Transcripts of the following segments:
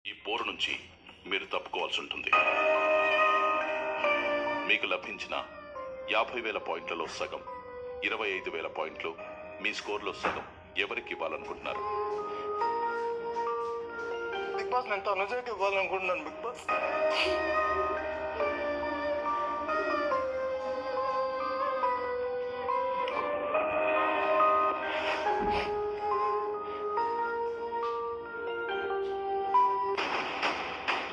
ఈ పోరు నుంచి మీరు తప్పుకోవాల్సి ఉంటుంది. మీకు లభించిన 50,000 పాయింట్లలో సగం 25,000 పాయింట్లు మీ స్కోర్లో సగం ఎవరికి ఇవ్వాలనుకుంటున్నారు? బిగ్ బాస్ నేను తనుజకి ఇవ్వాలనుకుంటున్నాను. బిగ్ బాస్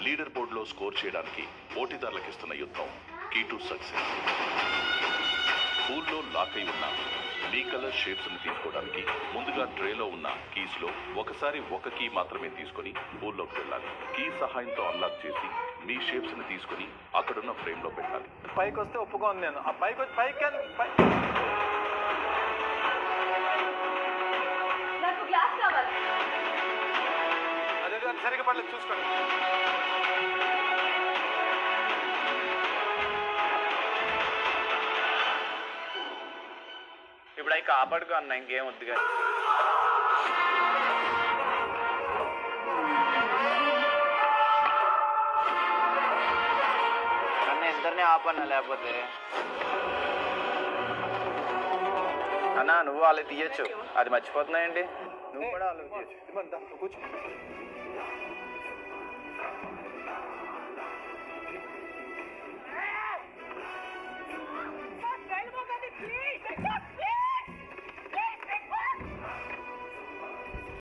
లీడర్ బోర్డులో స్కోర్ చేయడానికి పోటీదారులకు ఇస్తున్న యుద్ధం కీ టు సక్సెస్. పూల్లో లాక్ అయి ఉన్న మీ కలర్ షేప్స్ ని తీసుకోవడానికి ముందుగా ట్రేలో ఉన్న కీస్ లో ఒకసారి ఒక కీ మాత్రమే తీసుకుని పూల్లోకి వెళ్ళాలి. కీ సహాయంతో అన్లాక్ చేసి మీ షేప్స్ ని తీసుకుని అక్కడున్న ఫ్రేమ్ లో పెట్టాలి. పైకి వస్తే ఒప్పుకోను నేను. ఆ పైకి నాకు గ్లాస్ కావాలి. అదే సరిగ్గా పడలేదు చూసుకోండి. ఇప్పుడు అవి కాపాడుకో అన్న, ఇంకేం వద్దు కానీ. అన్న ఇద్దరిని ఆపన్నా, లేకపోతే అన్న నువ్వు వాళ్ళకి తీయచ్చు, అది మర్చిపోతున్నాయండి. నువ్వు కూడా వాళ్ళకి తీయచ్చు. కూర్చో.